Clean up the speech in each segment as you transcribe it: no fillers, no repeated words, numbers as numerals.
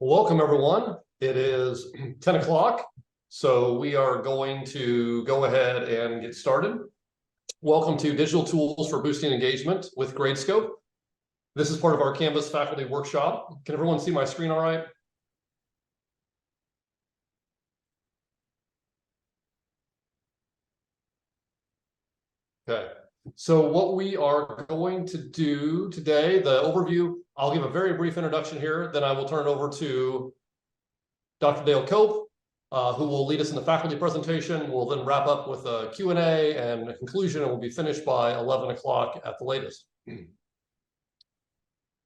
Welcome, everyone. It is 10 o'clock, so we are going to go ahead and get started. Welcome to Digital Tools for Boosting Engagement with Gradescope. This is part of our Canvas faculty workshop. Can everyone see my screen all right? Okay, so what we are going to do today, the overview, I'll give a very brief introduction here, then I will turn it over to Dr. Dale Cope, who will lead us in the faculty presentation. We'll then wrap up with a Q&A and a conclusion, and we'll be finished by 11 o'clock at the latest.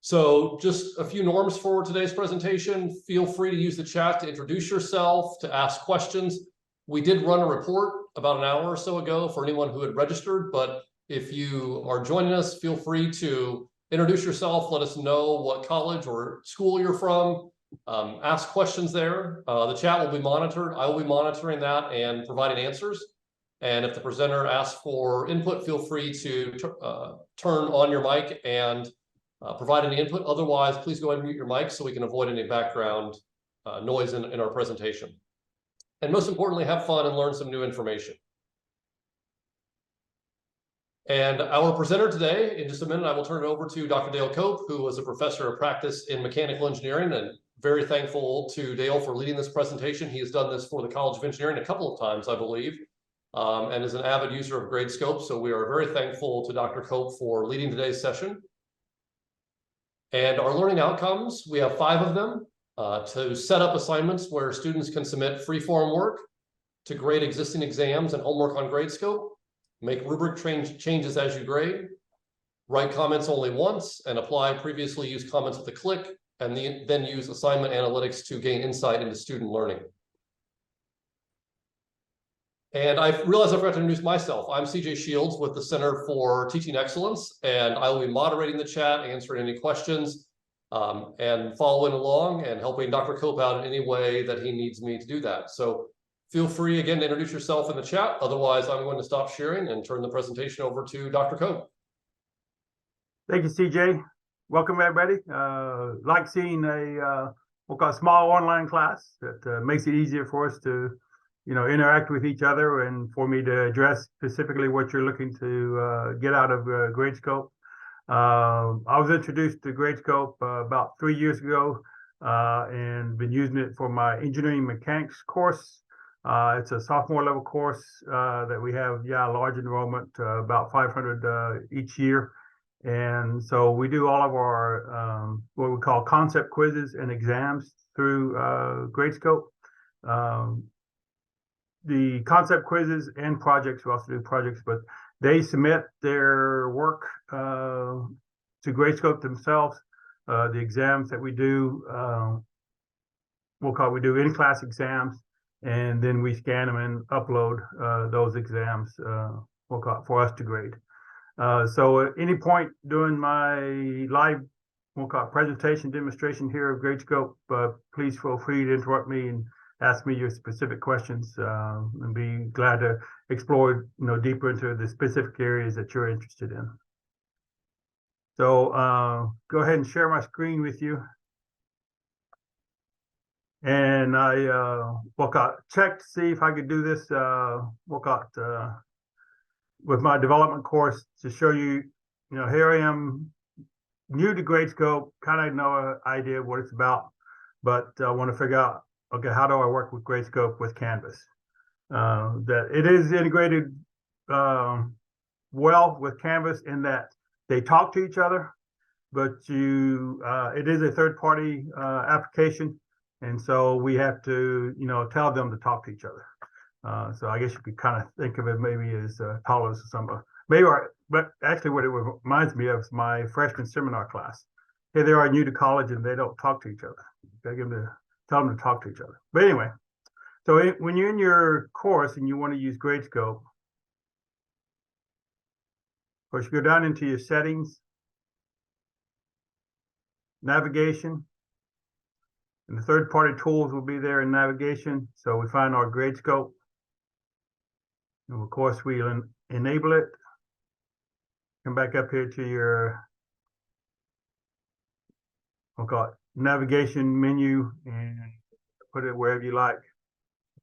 So just a few norms for today's presentation. Feel free to use the chat to introduce yourself, to ask questions. We did run a report about an hour or so ago for anyone who had registered, but if you are joining us, feel free to introduce yourself, let us know what college or school you're from, ask questions there. The chat will be monitored. I will be monitoring that and providing answers. And if the presenter asks for input, feel free to turn on your mic and provide any input. Otherwise, please go ahead and mute your mic so we can avoid any background noise in our presentation. And most importantly, have fun and learn some new information. And our presenter today, in just a minute, I will turn it over to Dr. Dale Cope, who was a professor of practice in mechanical engineering, and very thankful to Dale for leading this presentation. He has done this for the College of Engineering a couple of times, I believe, and is an avid user of Gradescope. So we are very thankful to Dr. Cope for leading today's session. And our learning outcomes, we have 5 of them. To set up assignments where students can submit free-form work, to grade existing exams and homework on Gradescope, make rubric changes as you grade, write comments only once, and apply previously used comments with a click, and then use assignment analytics to gain insight into student learning. And I realized I forgot to introduce myself. I'm CJ Shields with the Center for Teaching Excellence, and I will be moderating the chat, answering any questions, and following along and helping Dr. Cope out in any way that he needs me to do that. So feel free again to introduce yourself in the chat. Otherwise, I'm going to stop sharing and turn the presentation over to Dr. Cope. Thank you, CJ. Welcome, everybody. Like seeing a we'll call a small online class that makes it easier for us to, interact with each other and for me to address specifically what you're looking to get out of Gradescope. I was introduced to Gradescope about 3 years ago and been using it for my engineering mechanics course. It's a sophomore level course that we have, large enrollment, about 500 each year. And so we do all of our what we call concept quizzes and exams through Gradescope. The concept quizzes and projects, we also do projects, but they submit their work to Gradescope themselves. The exams that we do, we do in-class exams, and then we scan them and upload those exams for us to grade. So at any point during my live presentation demonstration here of Gradescope, please feel free to interrupt me and ask me your specific questions, and be glad to explore deeper into the specific areas that you're interested in. So go ahead and share my screen with you. And I checked to see if I could do this with my development course to show you, here I am new to Gradescope, kind of know an idea of what it's about, but I want to figure out, okay, how do I work with Gradescope with Canvas? That it is integrated well with Canvas in that they talk to each other, but it is a third-party application, and so we have to tell them to talk to each other. So I guess you could kind of think of it maybe as tolerance or something. But actually what it reminds me of is my freshman seminar class. Here they are new to college and they don't talk to each other. Tell them to talk to each other. But anyway, so when you're in your course and you want to use Gradescope, of course, you go down into your settings, navigation, and the third-party tools will be there in navigation. So we find our Gradescope, and of course we'll enable it. Come back up here to your navigation menu and put it wherever you like.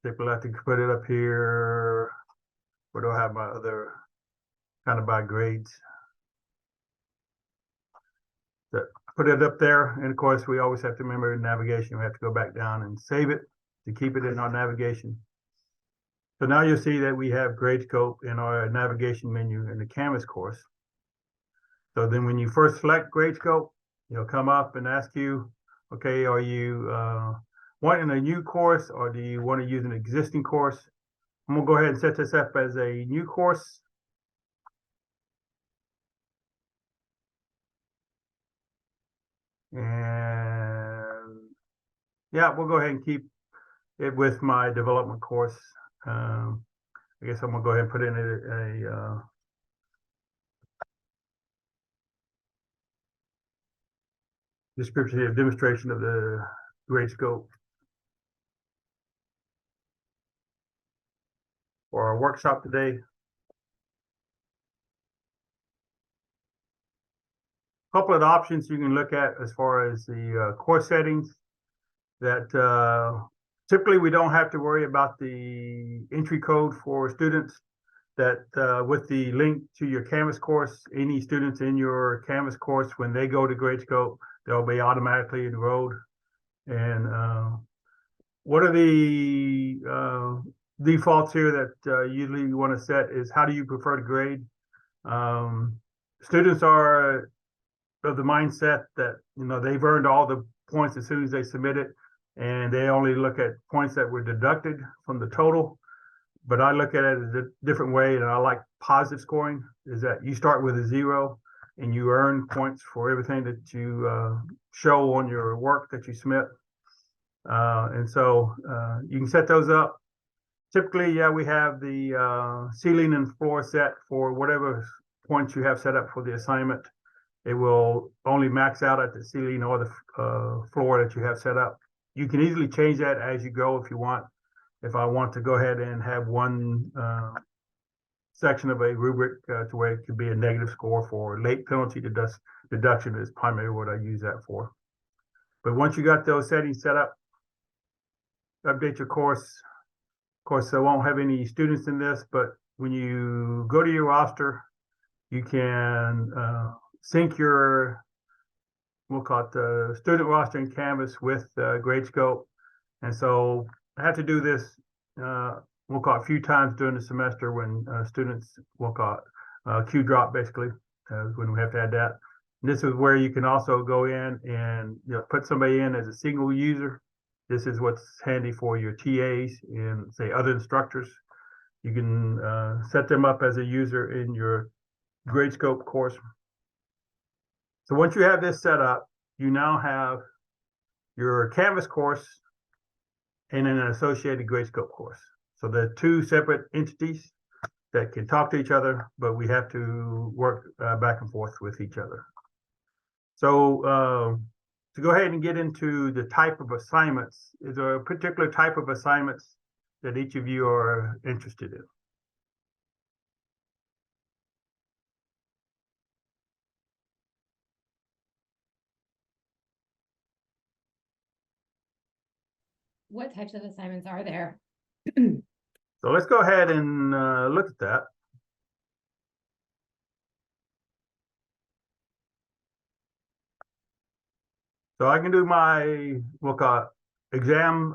If I like to put it up here, where do I have my other kind of by grades? So put it up there, and of course we always have to remember navigation. We have to go back down and save it to keep it in our navigation. So now you'll see that we have Gradescope in our navigation menu in the Canvas course. So then when you first select Gradescope, it'll come up and ask you, okay, are you wanting a new course or do you want to use an existing course? I'm gonna go ahead and set this up as a new course. And yeah, we'll go ahead and keep it with my development course. I guess I'm gonna go ahead and put in a description of demonstration of the Gradescope for our workshop today. A couple of options you can look at as far as the course settings that typically we don't have to worry about the entry code for students. That with the link to your Canvas course, any students in your Canvas course, when they go to Gradescope, they'll be automatically enrolled. And what are the defaults here that usually you want to set is how do you prefer to grade? Students are of the mindset that they've earned all the points as soon as they submit it, and they only look at points that were deducted from the total. But I look at it as a different way, and I like positive scoring, is that you start with a 0 and you earn points for everything that you show on your work that you submit. And so you can set those up. Typically, yeah, we have the ceiling and floor set for whatever points you have set up for the assignment. It will only max out at the ceiling or the floor that you have set up. You can easily change that as you go if you want. If I want to go ahead and have one section of a rubric to where it could be a negative score for late penalty deduction is primarily what I use that for. But once you got those settings set up, update your course. Of course, I won't have any students in this, but when you go to your roster, you can sync your, we'll call it the student roster in Canvas with Gradescope. And so I have to do this, we'll call it a few times during the semester when students, we'll call it Q drop basically, when we have to add that. And this is where you can also go in and put somebody in as a single user. This is what's handy for your TAs and say other instructors. You can set them up as a user in your Gradescope course. So once you have this set up, you now have your Canvas course and an associated Gradescope course. So they're two separate entities that can talk to each other, but we have to work back and forth with each other. So to go ahead and get into the type of assignments, is there a particular type of assignments that each of you are interested in? What types of assignments are there? So let's go ahead and look at that. So I can do my, we'll call it exam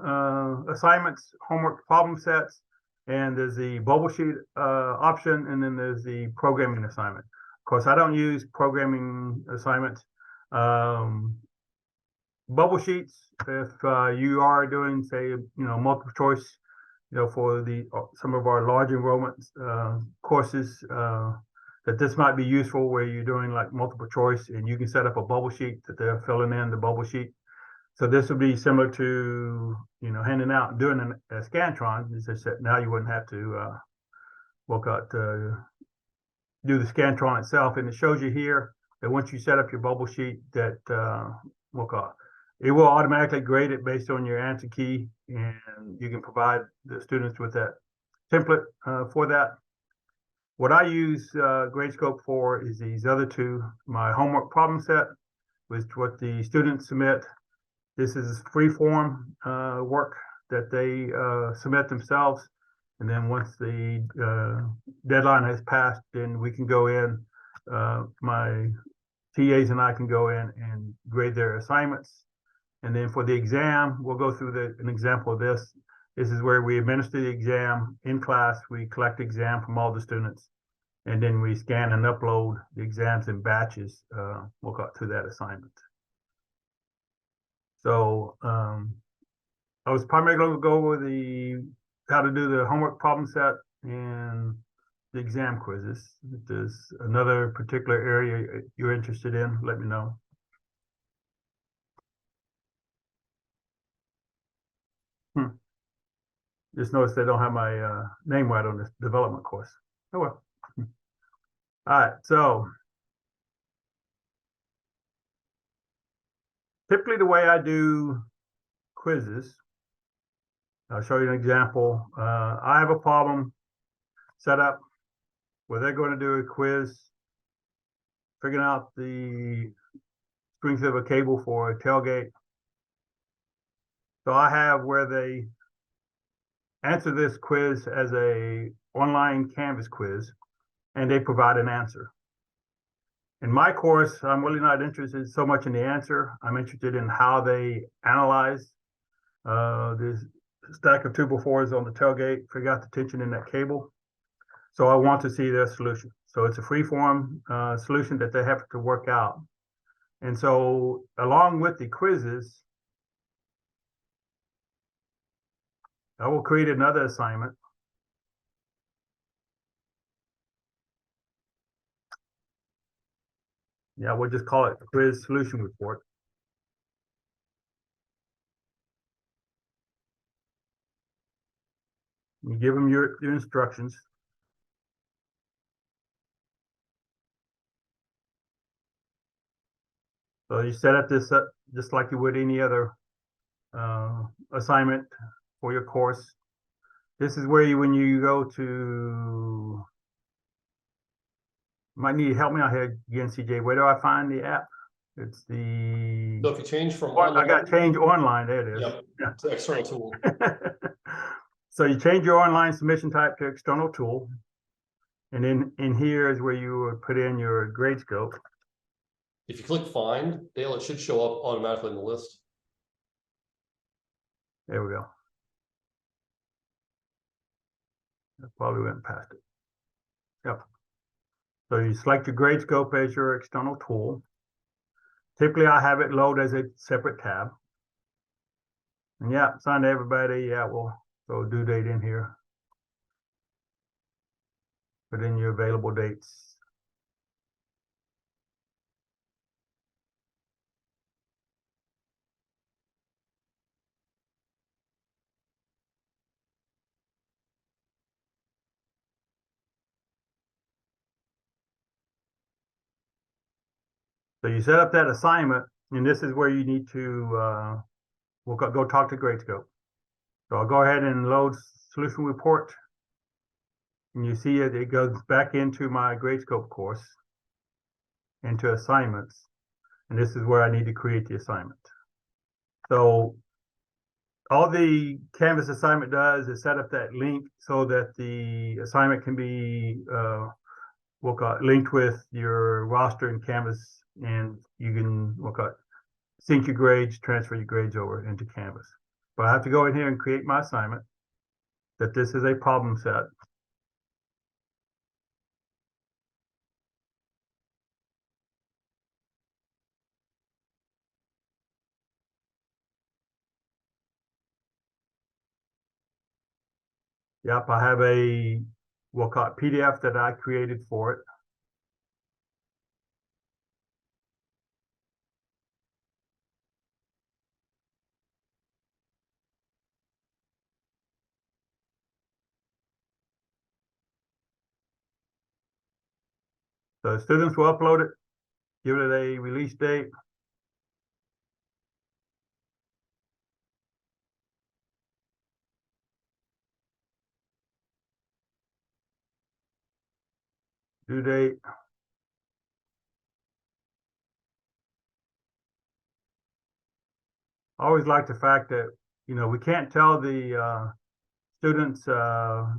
assignments, homework problem sets, and there's the bubble sheet option, and then there's the programming assignment. Of course, I don't use programming assignments. Bubble sheets, if you are doing, say, multiple choice, for the some of our large enrollment courses, that this might be useful where you're doing like multiple choice and you can set up a bubble sheet that they're filling in the bubble sheet. So this would be similar to, handing out, doing a Scantron. It's just that now you wouldn't have to do the Scantron itself. And it shows you here that once you set up your bubble sheet that it will automatically grade it based on your answer key, and you can provide the students with that template for that. What I use Gradescope for is these other two, my homework problem set, which what the students submit, This is free form work that they submit themselves. And then once the deadline has passed, then we can go in, my TAs and I can go in and grade their assignments. And then for the exam, we'll go through an example of this. This is where we administer the exam in class. We collect exam from all the students, and then we scan and upload the exams in batches. We'll go through that assignment. So I was primarily going to go over how to do the homework problem set and the exam quizzes. If there's another particular area you're interested in, let me know. Just noticed they don't have my name right on this development course. Oh well. All right, so typically the way I do quizzes, I'll show you an example. I have a problem set up where they're going to do a quiz, figuring out the strength of a cable for a tailgate. So I have where they answer this quiz as a online Canvas quiz, and they provide an answer. In my course, I'm really not interested so much in the answer. I'm interested in how they analyze this stack of 2x4s on the tailgate, figure out the tension in that cable. So I want to see their solution. So it's a free-form solution that they have to work out. And so along with the quizzes, I will create another assignment. Yeah, we'll just call it quiz solution report. You give them your instructions. So you set up this up just like you would any other assignment for your course. This is where when you go to, might need to help me out here again, CJ. Where do I find the app? It's the. So if you change from I got change online. There it is. Yep, Yeah. to external tool. So you change your online submission type to external tool. And then in here is where you would put in your Gradescope. If you click find, Dale, it should show up automatically in the list. There we go. I probably went past it. Yep. So you select your Gradescope as your external tool. Typically, I have it load as a separate tab. And yeah, assign to everybody. Yeah, we'll throw a due date in here. Put in your available dates. So you set up that assignment, and this is where you need to, we'll go talk to Gradescope. So I'll go ahead and load solution report. And you see it goes back into my Gradescope course, into assignments. And this is where I need to create the assignment. So all the Canvas assignment does is set up that link so that the assignment can be linked with your roster in Canvas, and you can sync your grades, transfer your grades over into Canvas. But I have to go in here and create my assignment, that this is a problem set. Yep, I have a, we'll call it PDF that I created for it. So students will upload it, give it a release date. Due date. I always like the fact that, we can't tell the students 12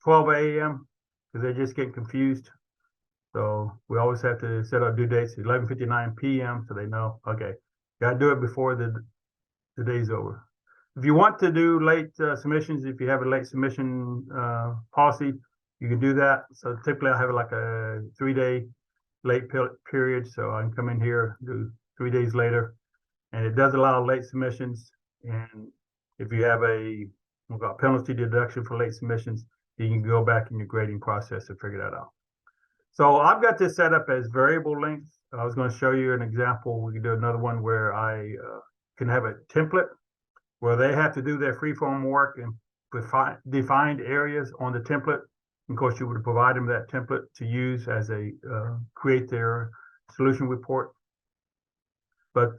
a.m. because they just get confused. So we always have to set our due dates 11:59 p.m. so they know, okay, gotta do it before the day's over. If you want to do late submissions, if you have a late submission policy, you can do that. So typically I have like a 3-day late period, so I can come in here, do 3 days later, and it does allow late submissions. And if you have we've got penalty deduction for late submissions, you can go back in your grading process and figure that out. So I've got this set up as variable length. I was going to show you an example. We can do another one where I can have a template where they have to do their freeform work and defined areas on the template. Of course, you would provide them that template to use as a create their solution report. But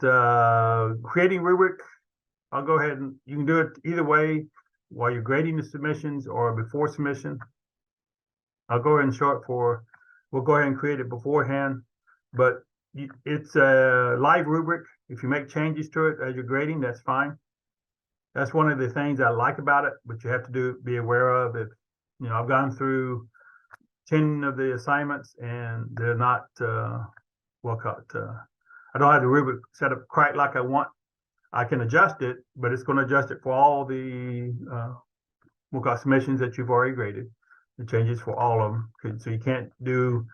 creating rubric, I'll go ahead and you can do it either way while you're grading the submissions or before submission. I'll go ahead and show it we'll go ahead and create it beforehand, but it's a live rubric. If you make changes to it as you're grading, that's fine. That's one of the things I like about it, but you have to be aware of if, I've gone through 10 of the assignments and they're not, I don't have the rubric set up quite like I want. I can adjust it, but it's going to adjust it for all the, submissions that you've already graded. The changes for all of them. So you can't do,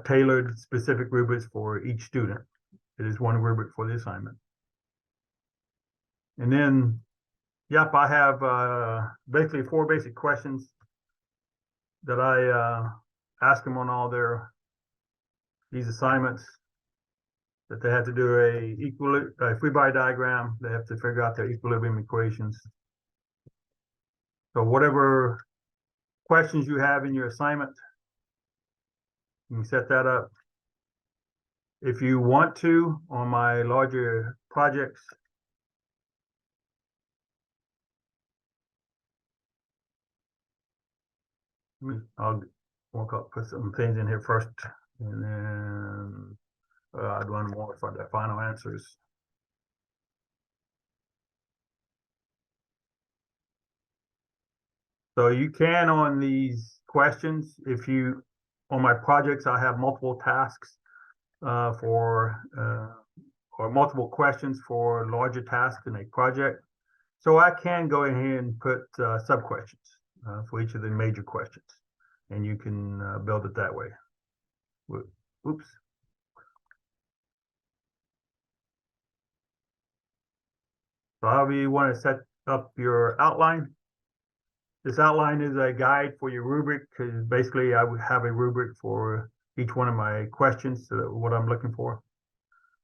tailored specific rubrics for each student. It is one rubric for the assignment. And then, yep, I have basically 4 basic questions that I ask them on all these assignments, that they have to do a free body diagram. They have to figure out their equilibrium equations. So whatever questions you have in your assignment, you can set that up. If you want to, on my larger projects, I'll put some things in here first, and then I'd run more for the final answers. So you can, on these questions, on my projects, I have multiple tasks or multiple questions for larger tasks in a project. So I can go ahead and put sub-questions for each of the major questions, and you can build it that way. Oops. So however you want to set up your outline. This outline is a guide for your rubric, because basically I would have a rubric for each one of my questions, so what I'm looking for.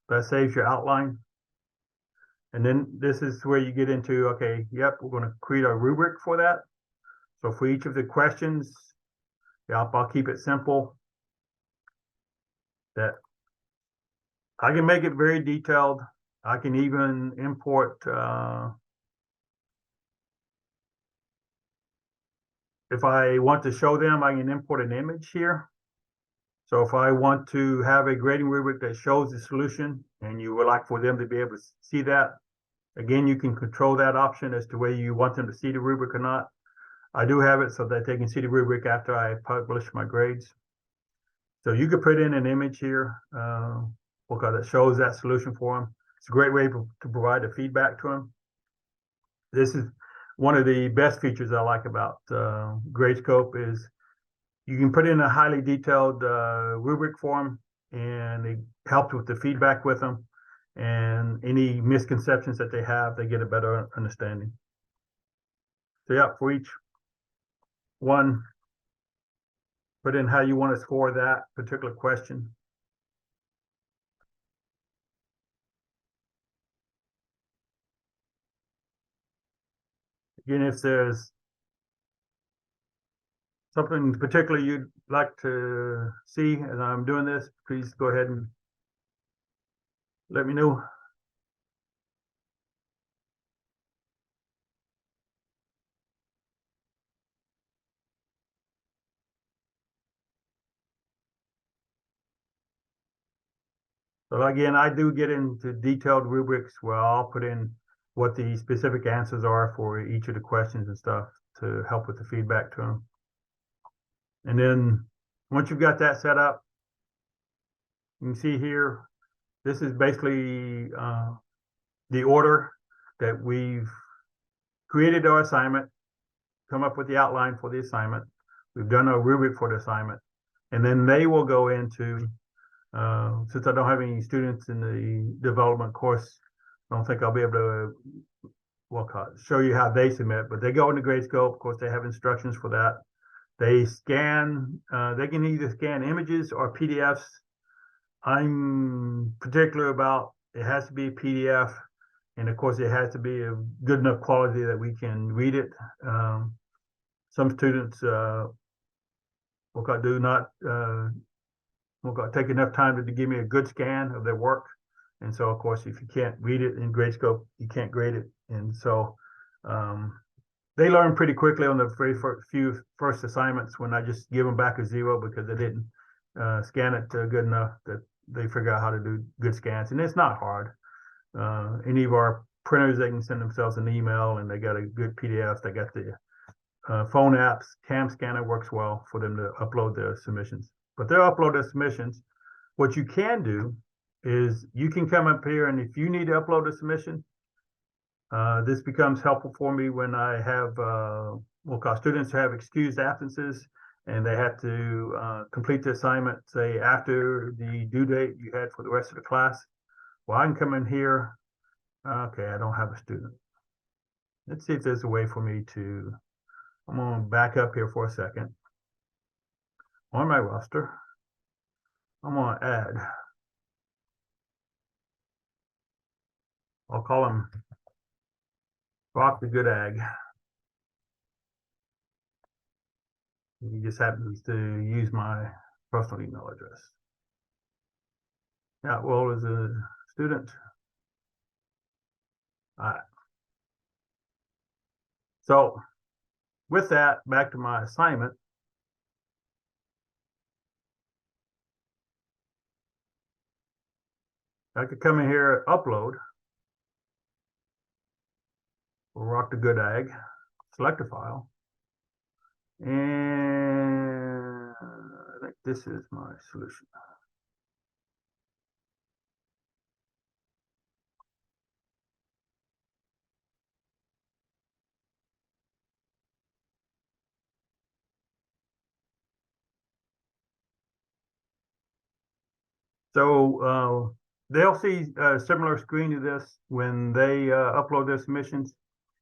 That saves your outline. And then this is where you get into, okay, yep, we're going to create a rubric for that. So for each of the questions, yep, I'll keep it simple. That I can make it very detailed. I can even import if I want to show them, I can import an image here. So if I want to have a grading rubric that shows the solution and you would like for them to be able to see that, again, you can control that option as to whether you want them to see the rubric or not. I do have it so that they can see the rubric after I publish my grades. So you could put in an image here that shows that solution for them. It's a great way to provide the feedback to them. This is one of the best features I like about Gradescope is you can put in a highly detailed rubric form, and it helps with the feedback with them, and any misconceptions that they have, they get a better understanding. So yeah, for each one, put in how you want to score that particular question. Again, if there's something particular you'd like to see as I'm doing this, please go ahead and let me know. So again, I do get into detailed rubrics where I'll put in what the specific answers are for each of the questions and stuff to help with the feedback to them. And then once you've got that set up, you can see here, this is basically the order that we've created our assignment, come up with the outline for the assignment. We've done a rubric for the assignment, and then they will go into, since I don't have any students in the development course, I don't think I'll be able to show you how they submit, but they go into Gradescope. Of course, they have instructions for that. They scan, they can either scan images or PDFs. I'm particular about it has to be a PDF, and of course, it has to be a good enough quality that we can read it. Some students do not take enough time to give me a good scan of their work. And so, of course, if you can't read it in Gradescope, you can't grade it. And so they learn pretty quickly on the very first assignments when I just give them back a 0 because they didn't scan it good enough that they figure out how to do good scans. And it's not hard. Any of our printers, they can send themselves an email and they got a good PDF. They got the phone apps. Cam Scanner works well for them to upload their submissions. But they'll upload their submissions. What you can do is you can come up here, and if you need to upload a submission, this becomes helpful for me when I have students who have excused absences and they have to complete the assignment, say after the due date you had for the rest of the class. Well, I can come in here. Okay, I don't have a student. Let's see if there's a way for me to, I'm going to back up here for a second. On my roster, I'm going to add. I'll call him Rock the Good Ag. He just happens to use my personal email address. Well, as a student. All right. So with that, back to my assignment. I could come in here, upload. We'll Rock the Good Ag, select a file. And I think this is my solution. So they'll see a similar screen to this when they upload their submissions.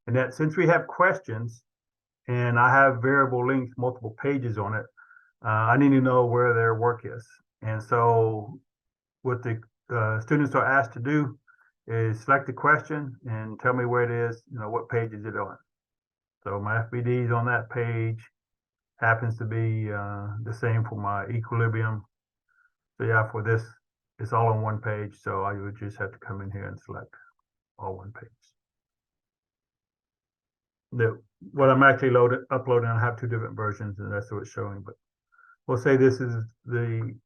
And that since we have questions and I have variable links, multiple pages on it, I need to know where their work is. And so what the students are asked to do is select the question and tell me where it is, what page is it on. So my FBD is on that page, happens to be the same for my equilibrium. So yeah, for this, it's all on one page. So I would just have to come in here and select all one page. What I'm actually uploading, I have two different versions, and that's what it's showing. But we'll say this is the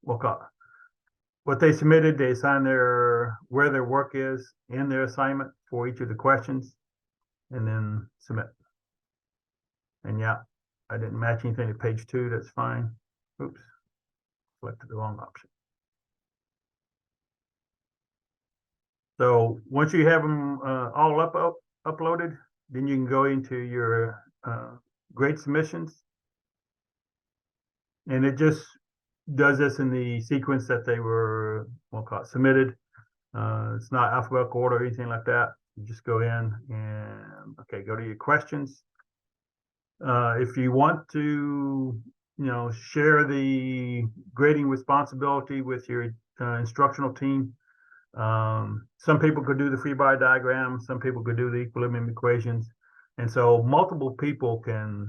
what they submitted. They assign where their work is in their assignment for each of the questions, and then submit. And yeah, I didn't match anything to page 2. That's fine. Oops, selected the wrong option. So once you have them all uploaded, then you can go into your grade submissions. And it just does this in the sequence that they were, submitted. It's not alphabetical order or anything like that. You just go in and, go to your questions. If you want to, share the grading responsibility with your instructional team, some people could do the free body diagram, some people could do the equilibrium equations, and so multiple people can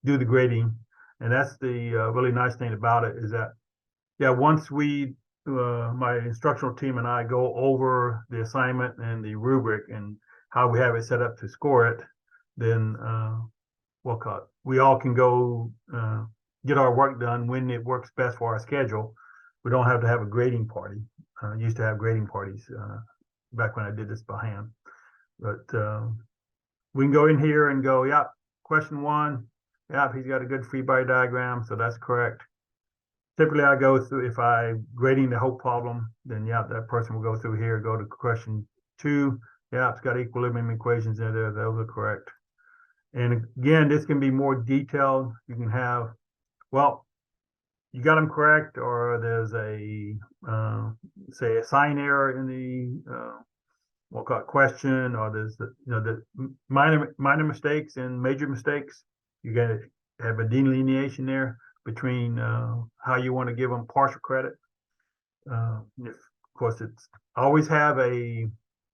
do the grading. And that's the really nice thing about it, is that once we my instructional team and I go over the assignment and the rubric and how we have it set up to score it, then we all can go get our work done when it works best for our schedule, we don't have to have a grading party. Used to have grading parties back when I did this by hand. But we can go in here and go, yep, question 1, yep, he's got a good free body diagram, so that's correct. Typically, I go through, if I grading the whole problem, then yeah, that person will go through here, go to question 2. Yeah, it's got equilibrium equations in there. Those are correct. And again, this can be more detailed. You can have, well, you got them correct, or there's a, say, a sign error in the, we'll call it question, or there's the, the minor mistakes and major mistakes. You got to have a delineation there between how you want to give them partial credit. If, of course, it's always have a,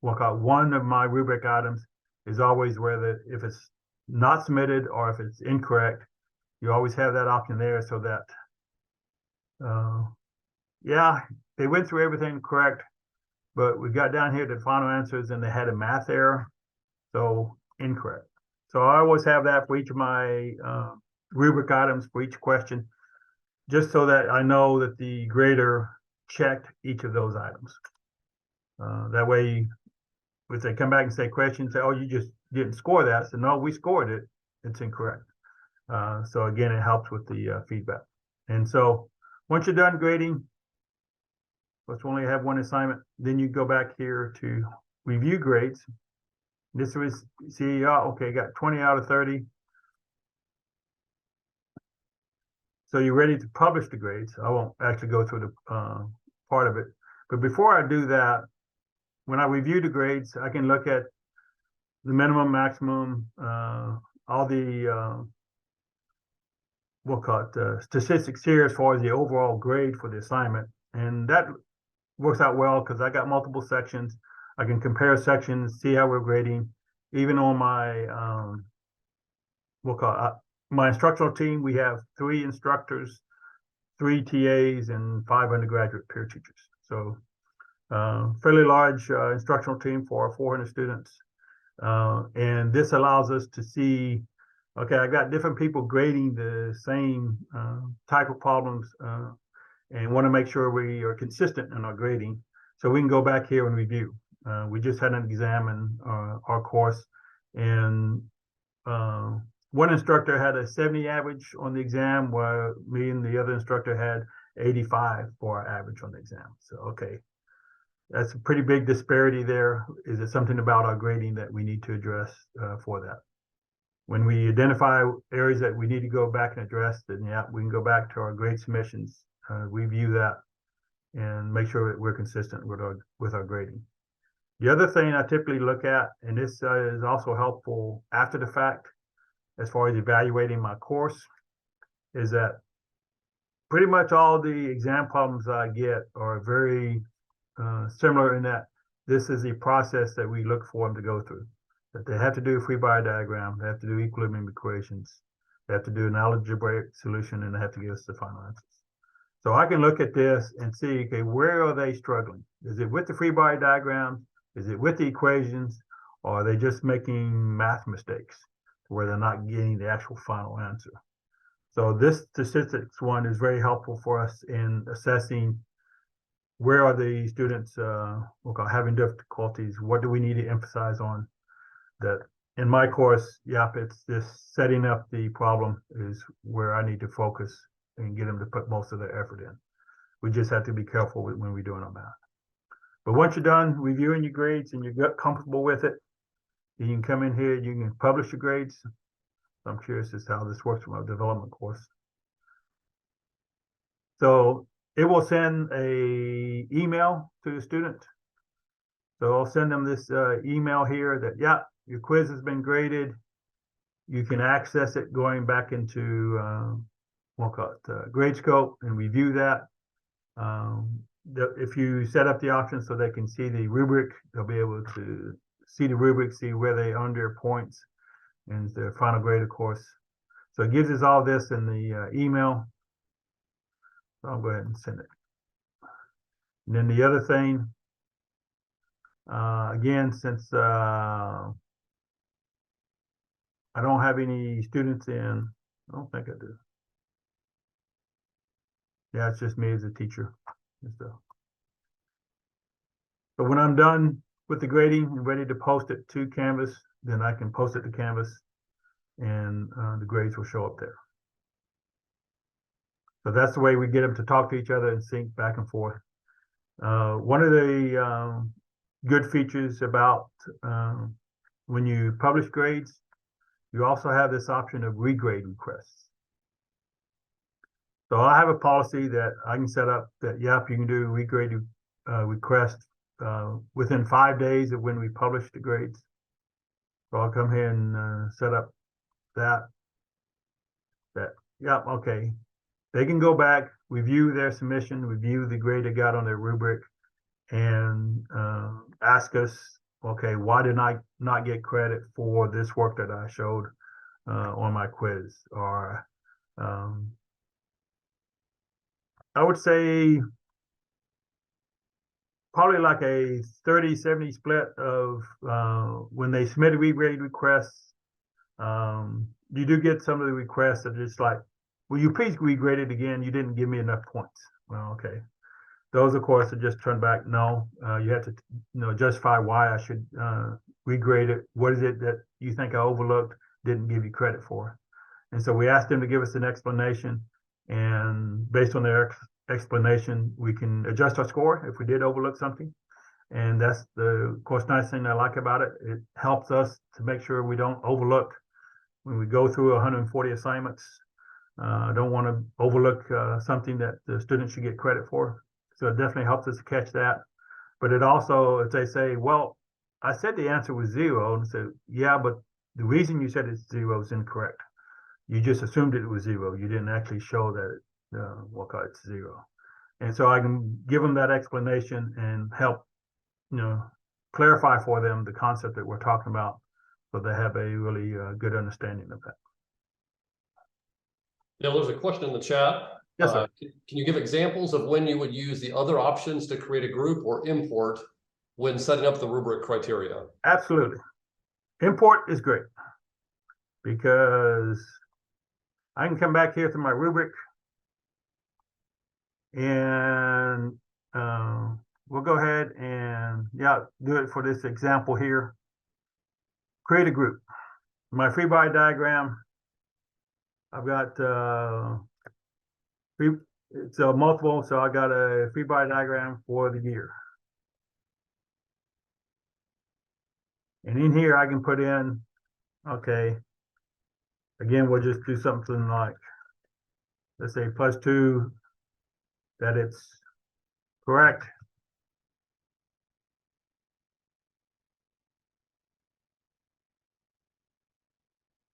we'll call it, one of my rubric items is always whether if it's not submitted or if it's incorrect, you always have that option there so that, yeah, they went through everything correct, but we got down here to the final answers and they had a math error, so incorrect. So I always have that for each of my rubric items for each question, just so that I know that the grader checked each of those items. That way, if they come back and say questions, say, oh, you just didn't score that. So no, we scored it. It's incorrect. So again, it helps with the feedback. And so once you're done grading, let's only have one assignment. Then you go back here to review grades. This was, see, okay, got 20 out of 30. So you're ready to publish the grades. I won't actually go through the part of it. But before I do that, when I review the grades, I can look at the minimum, maximum, all the, we'll call it statistics here as far as the overall grade for the assignment. And that works out well because I got multiple sections. I can compare sections, see how we're grading. Even on my, we'll call it, my instructional team, we have 3 instructors, 3 TAs, and 5 undergraduate peer teachers. So fairly large instructional team for 400 students. And this allows us to see, okay, I got different people grading the same type of problems and want to make sure we are consistent in our grading. So we can go back here and review. We just had an exam in our course, and one instructor had a 70 average on the exam, while me and the other instructor had 85 for our average on the exam. So, okay, that's a pretty big disparity there. Is it something about our grading that we need to address for that? When we identify areas that we need to go back and address, then yeah, we can go back to our grade submissions, review that, and make sure that we're consistent with our grading. The other thing I typically look at, and this is also helpful after the fact, as far as evaluating my course, is that pretty much all the exam problems I get are very similar in that this is the process that we look for them to go through. That they have to do a free body diagram, they have to do equilibrium equations, they have to do an algebraic solution, and they have to give us the final answers. So I can look at this and see, okay, where are they struggling? Is it with the free body diagram? Is it with the equations? Or are they just making math mistakes where they're not getting the actual final answer? So this statistics one is very helpful for us in assessing where are the students having difficulties, what do we need to emphasize on. That in my course, yep, it's just setting up the problem is where I need to focus and get them to put most of their effort in. We just have to be careful when we're doing our math. But once you're done reviewing your grades and you're comfortable with it, you can come in here, you can publish your grades. I'm curious as to how this works from a development course. So it will send a email to the student. So I'll send them this email here that, yeah, your quiz has been graded. You can access it going back into, we'll call it Gradescope, and review that. If you set up the option so they can see the rubric, they'll be able to see the rubric, see where they earned their points and their final grade, of course. So it gives us all this in the email. So I'll go ahead and send it. And then the other thing, again, since I don't have any students in, I don't think I do. Yeah, it's just me as a teacher. So when I'm done with the grading and ready to post it to Canvas, then I can post it to Canvas and the grades will show up there. So that's the way we get them to talk to each other and sync back and forth. One of the good features about when you publish grades, you also have this option of regrade requests. So I have a policy that I can set up that, yep, you can do regrade request within 5 days of when we publish the grades. So I'll come here and set up that, yep, okay. They can go back, review their submission, review the grade they got on their rubric, and ask us, okay, why did I not get credit for this work that I showed on my quiz? Or I would say probably like a 30-70 split of when they submit a regrade requests. You do get some of the requests that are just like, will you please regrade it again? You didn't give me enough points. Well, okay. Those, of course, are just turned back. No, you have to, justify why I should regrade it. What is it that you think I overlooked, didn't give you credit for? And so we asked them to give us an explanation, and based on their explanation, we can adjust our score if we did overlook something. And that's the, of course, nice thing I like about it. It helps us to make sure we don't overlook when we go through 140 assignments. I don't want to overlook something that the student should get credit for. So it definitely helps us to catch that. But it also, if they say, well, I said the answer was 0, and say, yeah, but the reason you said it's 0 is incorrect. You just assumed it was 0. You didn't actually show that it's 0. And so I can give them that explanation and help, clarify for them the concept that we're talking about, so they have a really good understanding of that. There's a question in the chat. Yes, sir. Can you give examples of when you would use the other options to create a group or import when setting up the rubric criteria? Absolutely. Import is great because I can come back here to my rubric and we'll go ahead and do it for this example here. Create a group. My free body diagram, I've got it's a multiple, so I got a free body diagram for the year. And in here I can put in, okay, again, we'll just do something like, let's say +2, that it's correct.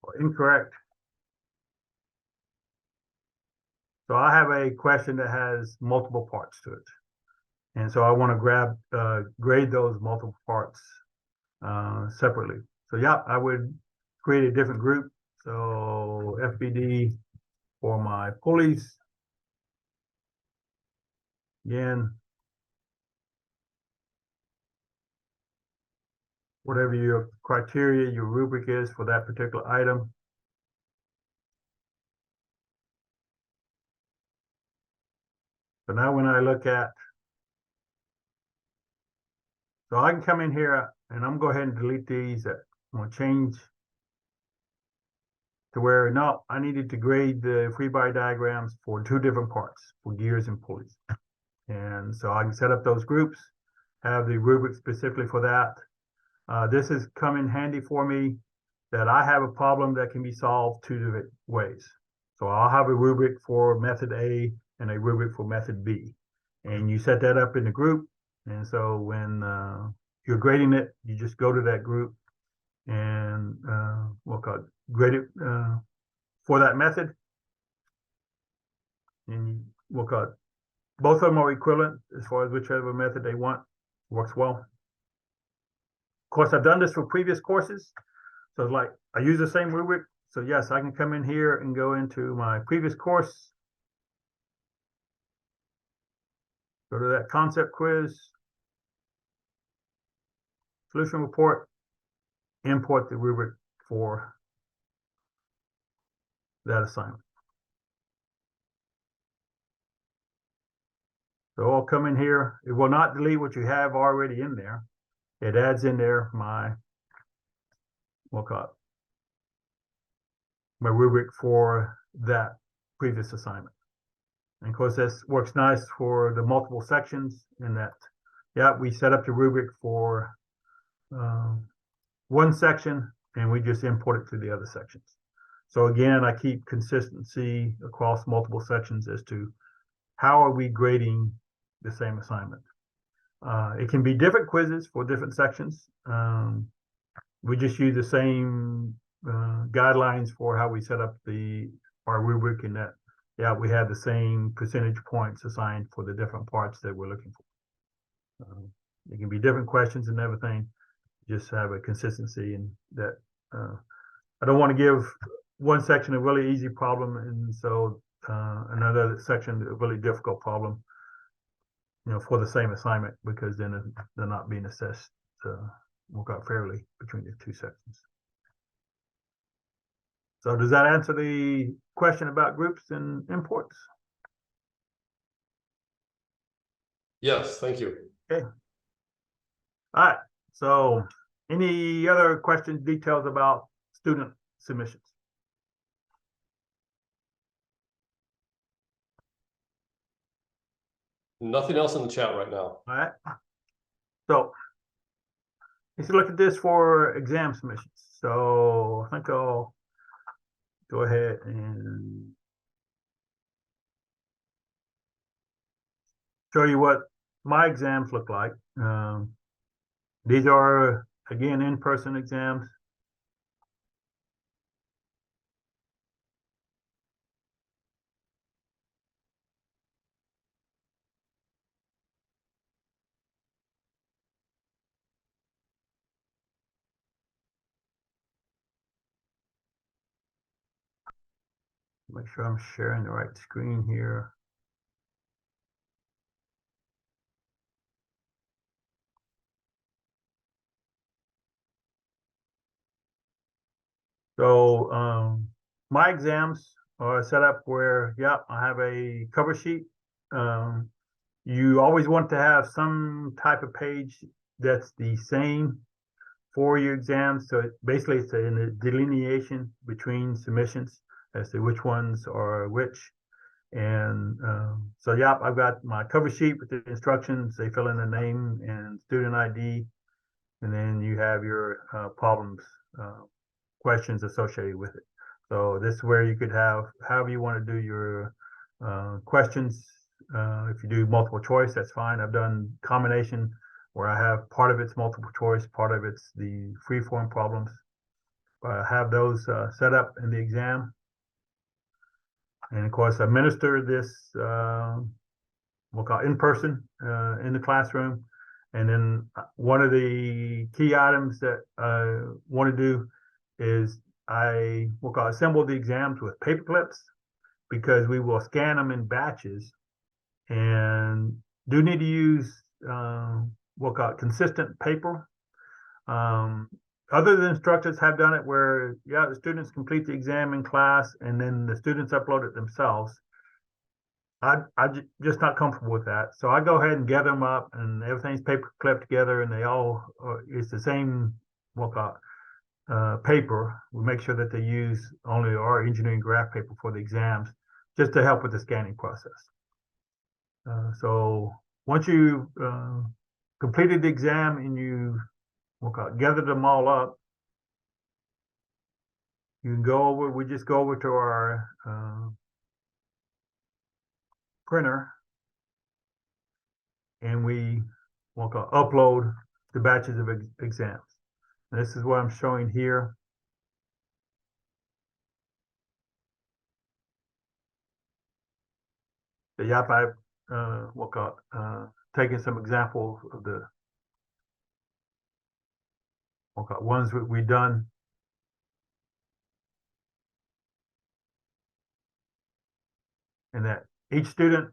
Or incorrect. So I have a question that has multiple parts to it. And so I want to grade those multiple parts separately. So I would create a different group. So FBD for my pulleys. Again, whatever your criteria, your rubric is for that particular item. So now when I look at, so I can come in here and I'm going to go ahead and delete these. I'm going to change to where, no, I needed to grade the free body diagrams for 2 different parts, for gears and pulleys. And so I can set up those groups, have the rubric specifically for that. This has come in handy for me that I have a problem that can be solved 2 different ways. So I'll have a rubric for method A and a rubric for method B. And you set that up in the group. And so when you're grading it, you just go to that group and we'll call it grade it for that method. And we'll call it, both of them are equivalent as far as whichever method they want. Works well. Of course, I've done this for previous courses. So it's like I use the same rubric. So yes, I can come in here and go into my previous course. Go to that concept quiz. Solution report. Import the rubric for that assignment. So I'll come in here. It will not delete what you have already in there. It adds in there we'll call it my rubric for that previous assignment. And of course, this works nice for the multiple sections in that, yeah, we set up the rubric for one section and we just import it to the other sections. So again, I keep consistency across multiple sections as to how are we grading the same assignment. It can be different quizzes for different sections. We just use the same guidelines for how we set up our rubric, in that, yeah, we have the same percentage points assigned for the different parts that we're looking for. It can be different questions and everything. Just have a consistency in that. I don't want to give one section a really easy problem, and so another section a really difficult problem, for the same assignment, because then they're not being assessed work out fairly between the two sections. So does that answer the question about groups and imports? Yes, thank you. Okay. All right. So any other questions, details about student submissions? Nothing else in the chat right now. All right. So let's look at this for exam submissions. So I think I'll go ahead and show you what my exams look like. These are, again, in-person exams. Make sure I'm sharing the right screen here. So my exams are set up where, yeah, I have a cover sheet. You always want to have some type of page that's the same for your exams. So basically it's a delineation between submissions as to which ones are which. And so, yeah, I've got my cover sheet with the instructions. They fill in the name and student ID, and then you have your problems, questions associated with it. So this is where you could have however you want to do your questions. If you do multiple choice, that's fine. I've done combination where I have part of it's multiple choice, part of it's the free form problems. I have those set up in the exam. And of course, administer this, we'll call it in person, in the classroom. And then one of the key items that I want to do is we'll call assemble the exams with paper clips, because we will scan them in batches and do need to use, we'll call it consistent paper. Other instructors have done it where, yeah, the students complete the exam in class and then the students upload it themselves. I'm just not comfortable with that. So I go ahead and gather them up, and everything's paper clipped together, and they all, it's the same, we'll call it, paper. We make sure that they use only our engineering graph paper for the exams, just to help with the scanning process. So once you completed the exam and you, we'll call it, gathered them all up, you can go over, we just go over to our printer, and we, we'll call upload the batches of exams. And this is what I'm showing here. The YAP, we'll call it, taking some examples of the, we'll call it, ones that we've done. And that each student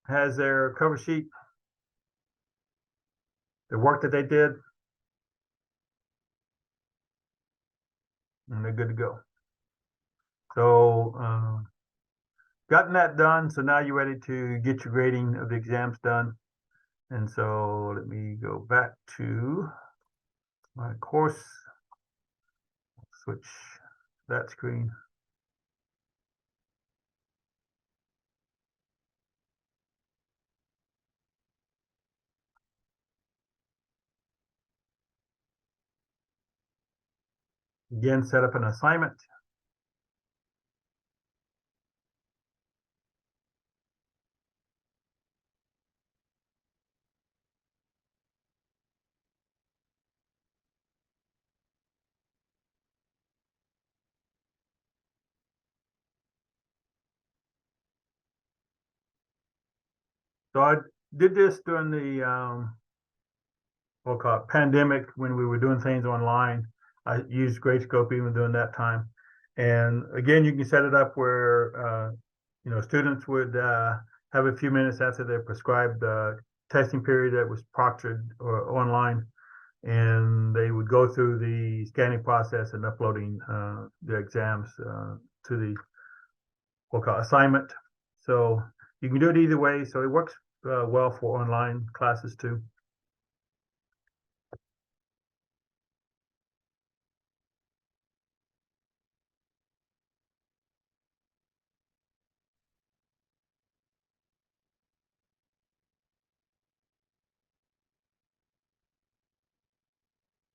has their cover sheet, the work that they did, and they're good to go. So gotten that done, so now you're ready to get your grading of the exams done. And so let me go back to my course, switch that screen. Again, set up an assignment. So I did this during the we'll call it pandemic, when we were doing things online. I used Gradescope even during that time. And again, you can set it up where students would have a few minutes after their prescribed testing period that was proctored or online, and they would go through the scanning process and uploading the exams to the we'll call assignment. So you can do it either way. So it works well for online classes too.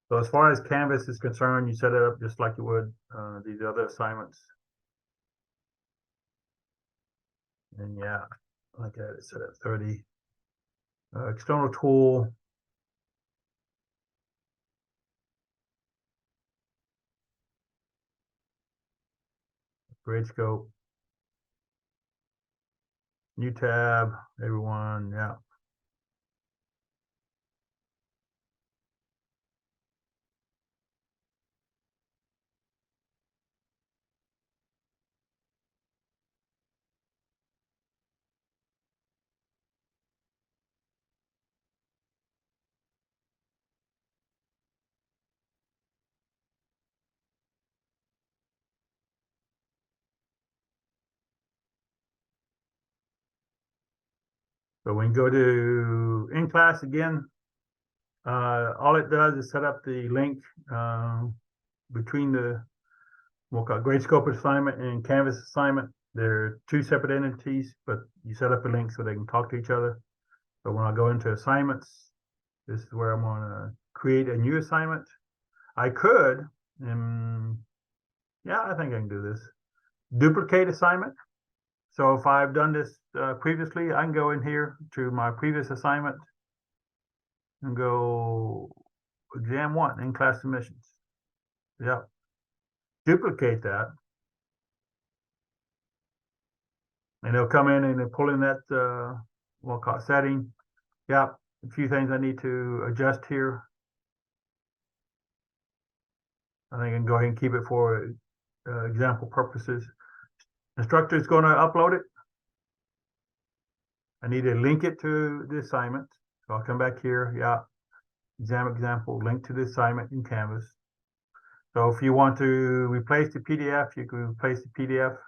So as far as Canvas is concerned, you set it up just like you would these other assignments. And yeah, like that, it's set at 30. External tool. Gradescope. New tab, everyone, yeah. So when you go to in class again, all it does is set up the link between the we'll call Gradescope assignment and Canvas assignment. They're two separate entities, but you set up a link so they can talk to each other. So when I go into assignments, this is where I'm going to create a new assignment. I could, yeah, I think I can do this. Duplicate assignment. So if I've done this previously, I can go in here to my previous assignment and go exam 1 in class submissions. Yep. Duplicate that. And they'll come in and they'll pull in that we'll call it setting. Yep. A few things I need to adjust here. I think I can go ahead and keep it for example purposes. Instructor is going to upload it. I need to link it to the assignment. So I'll come back here. Yeah. Example, link to the assignment in Canvas. So if you want to replace the PDF, you can replace the PDF.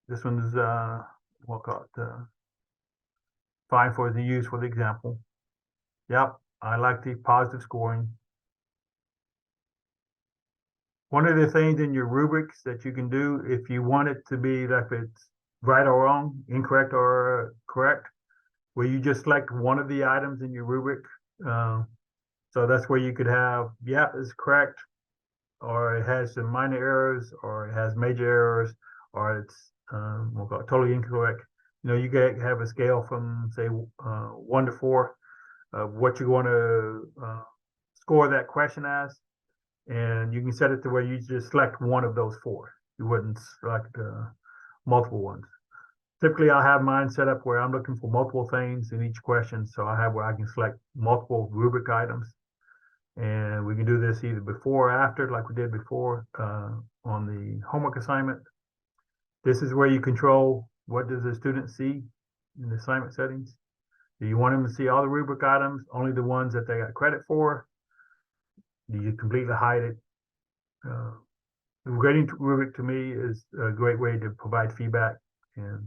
This one's we'll call it fine for the use for the example. Yep, I like the positive scoring. One of the things in your rubrics that you can do, if you want it to be like it's right or wrong, incorrect or correct, where you just select one of the items in your rubric. So that's where you could have, yeah, it's correct, or it has some minor errors, or it has major errors, or it's we'll call it totally incorrect. You know, you can have a scale from say 1 to 4 of what you want to score that question as, and you can set it to where you just select one of those 4. You wouldn't select multiple ones. Typically, I'll have mine set up where I'm looking for multiple things in each question, so I have where I can select multiple rubric items. And we can do this either before or after, like we did before on the homework assignment. This is where you control what does the student see in the assignment settings. Do you want them to see all the rubric items, only the ones that they got credit for? Do you completely hide it? The grading rubric to me is a great way to provide feedback. and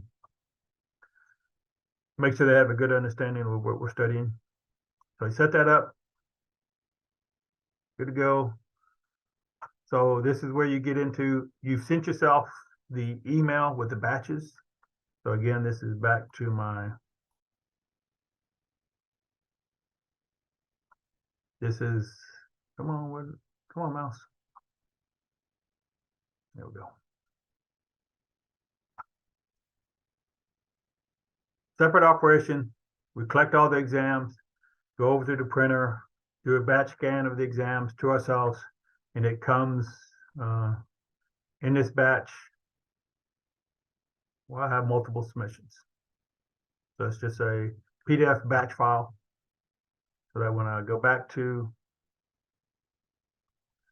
make sure they have a good understanding of what we're studying. So I set that up. Good to go. So this is where you get into, you've sent yourself the email with the batches. So again, this is back to my, this is, come on, come on, mouse. There we go. Separate operation. We collect all the exams, go over to the printer, do a batch scan of the exams to ourselves, and it comes in this batch. Well, I have multiple submissions. So it's just a PDF batch file so that when I go back to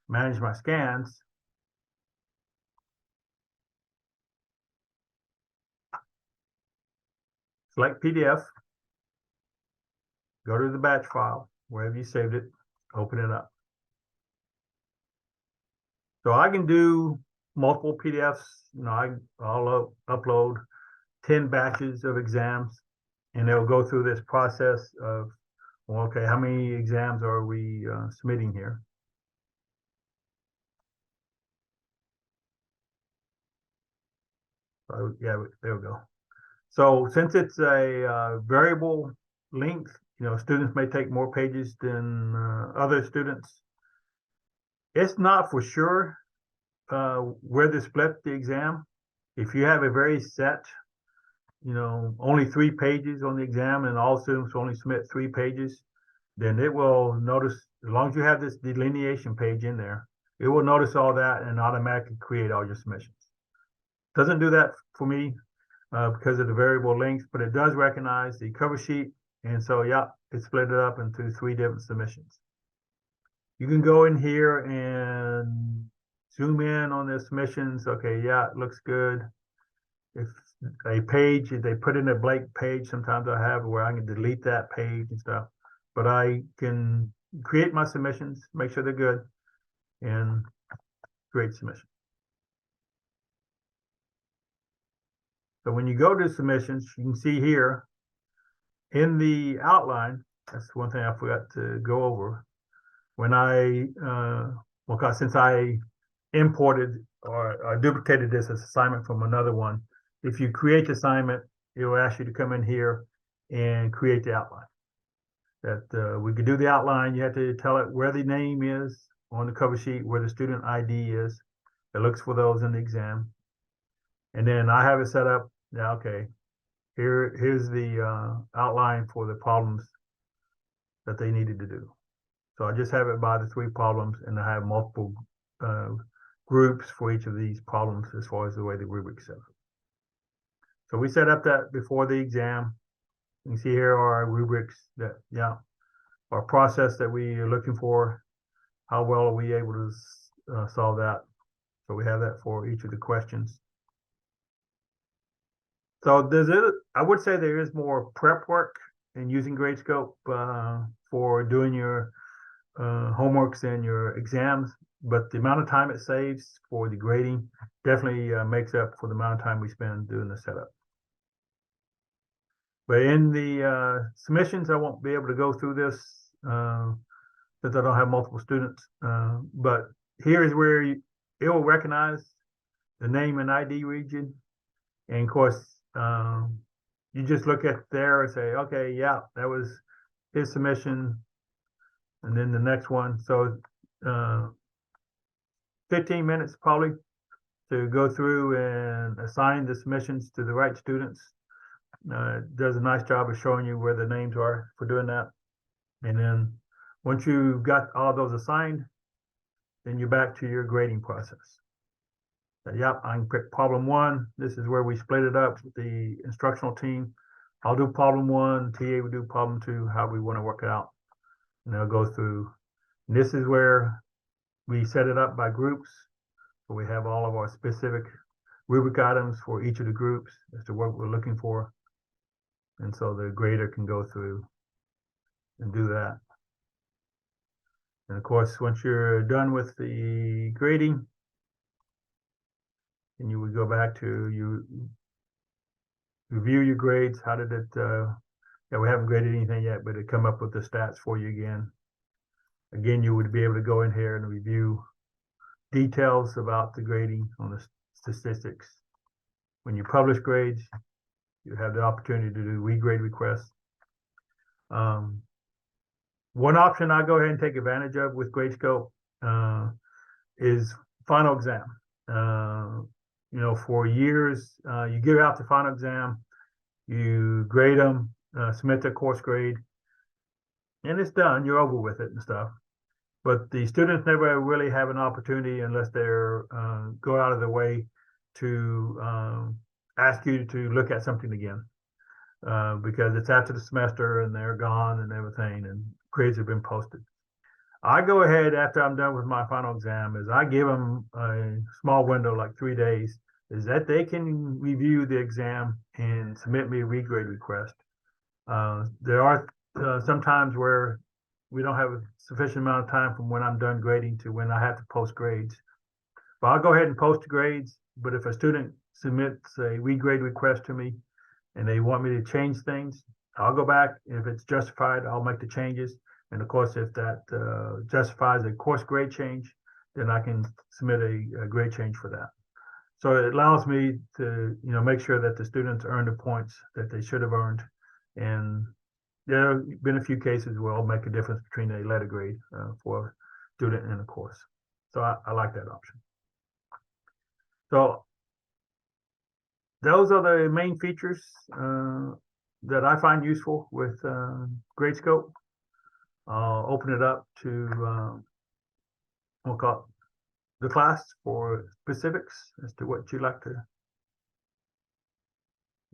manage my scans, select PDF, go to the batch file, wherever you saved it, open it up. So I can do multiple PDFs. You know, I'll upload 10 batches of exams, and they'll go through this process of, well, okay, how many exams are we submitting here? So yeah, there we go. So since it's a variable length, you know, students may take more pages than other students. It's not for sure where to split the exam. If you have a very set, you know, only 3 pages on the exam and all students only submit 3 pages, then it will notice, as long as you have this delineation page in there, it will notice all that and automatically create all your submissions. Doesn't do that for me because of the variable length, but it does recognize the cover sheet. And so, yeah, it split it up into 3 different submissions. You can go in here and zoom in on the submissions. Okay, yeah, it looks good. If a page, if they put in a blank page, sometimes I have where I can delete that page and stuff. But I can create my submissions, make sure they're good, and create submission. So when you go to submissions, you can see here in the outline, that's one thing I forgot to go over. When well, since I imported or duplicated this assignment from another one, if you create the assignment, it will ask you to come in here and create the outline. That we could do the outline, you have to tell it where the name is on the cover sheet, where the student ID is. It looks for those in the exam. And then I have it set up. Now, okay, here's the outline for the problems that they needed to do. So I just have it by the 3 problems, and I have multiple groups for each of these problems as far as the way the rubric set up. So we set up that before the exam. You can see here are our rubrics that, yeah, our process that we are looking for. How well are we able to solve that? So we have that for each of the questions. So I would say there is more prep work in using Gradescope for doing your homeworks and your exams, but the amount of time it saves for the grading definitely makes up for the amount of time we spend doing the setup. But in the submissions, I won't be able to go through this since I don't have multiple students. But here is where it will recognize the name and ID region. And of course, you just look at there and say, okay, yeah, that was his submission. And then the next one. So 15 minutes probably to go through and assign the submissions to the right students. Does a nice job of showing you where the names are for doing that. And then once you've got all those assigned, then you're back to your grading process. So, yep, I can pick problem 1. This is where we split it up with the instructional team. I'll do problem 1, TA will do problem 2, how we want to work it out. And they'll go through. And this is where we set it up by groups. So we have all of our specific rubric items for each of the groups as to what we're looking for. And so the grader can go through and do that. And of course, once you're done with the grading, then you would go back to review your grades. How did it, yeah, we haven't graded anything yet, but it come up with the stats for you again. Again, you would be able to go in here and review details about the grading on the statistics. When you publish grades, you have the opportunity to do regrade requests. One option I go ahead and take advantage of with Gradescope is final exam. You know, for years, you give out the final exam, you grade them, submit their course grade, and it's done. You're over with it and stuff. But the students never really have an opportunity unless they're go out of their way to ask you to look at something again, because it's after the semester and they're gone and everything, and grades have been posted. I go ahead after I'm done with my final exam is I give them a small window, like 3 days, is that they can review the exam and submit me a regrade request. There are some times where we don't have a sufficient amount of time from when I'm done grading to when I have to post grades. But I'll go ahead and post grades, but if a student submits a regrade request to me and they want me to change things, I'll go back. If it's justified, I'll make the changes. And of course, if that justifies a course grade change, then I can submit a grade change for that. So it allows me to, you know, make sure that the students earn the points that they should have earned. And there have been a few cases where I'll make a difference between a letter grade for a student in a course. So I like that option. So those are the main features that I find useful with Gradescope. I'll open it up to we'll call it the class for specifics as to what you'd like to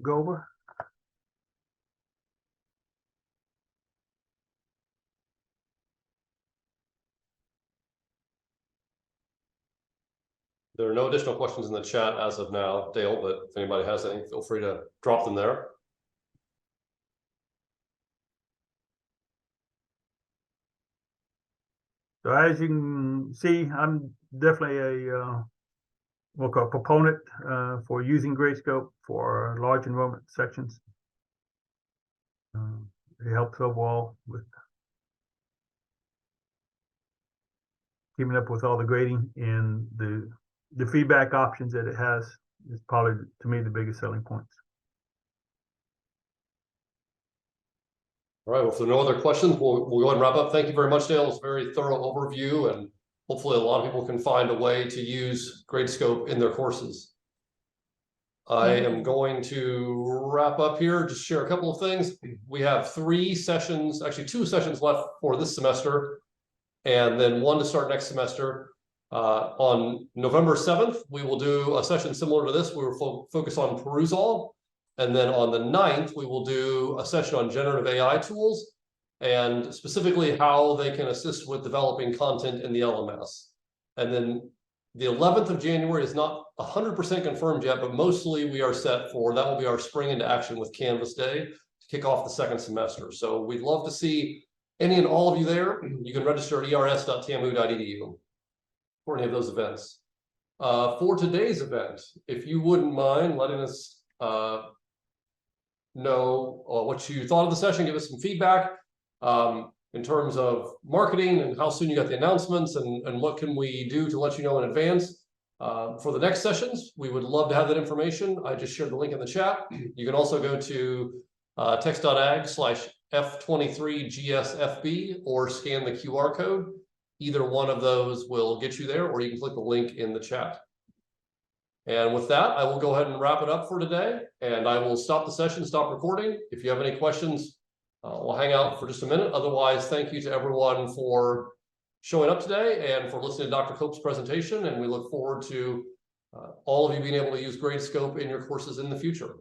go over. There are no additional questions in the chat as of now, Dale, but if anybody has any, feel free to drop them there. So as you can see, I'm definitely a we'll call it proponent for using Gradescope for large enrollment sections. It helps overall with keeping up with all the grading, and the feedback options that it has is probably, to me, the biggest selling points. All right, well, if there are no other questions, we'll go ahead and wrap up. Thank you very much, Dale. It's a very thorough overview, and hopefully a lot of people can find a way to use Gradescope in their courses. I am going to wrap up here, just share a couple of things. We have 3 sessions, actually 2 sessions left for this semester, and then 1 to start next semester. On November 7th, we will do a session similar to this. We will focus on perusal. And then on the 9th, we will do a session on generative AI tools and specifically how they can assist with developing content in the LMS. And then the 11th of January is not 100% confirmed yet, but mostly we are set for, that will be our spring into action with Canvas Day to kick off the 2nd semester. So we'd love to see any and all of you there. You can register at ers.tamu.edu for any of those events. For today's event, if you wouldn't mind letting us know what you thought of the session, give us some feedback in terms of marketing and how soon you got the announcements, and what can we do to let you know in advance. For the next sessions, we would love to have that information. I just shared the link in the chat. You can also go to text.ag/F23GSFB or scan the QR code. Either one of those will get you there, or you can click the link in the chat. And with that, I will go ahead and wrap it up for today, and I will stop the session, stop recording. If you have any questions, we'll hang out for just a minute. Otherwise, thank you to everyone for showing up today and for listening to Dr. Cope's presentation. And we look forward to all of you being able to use Gradescope in your courses in the future.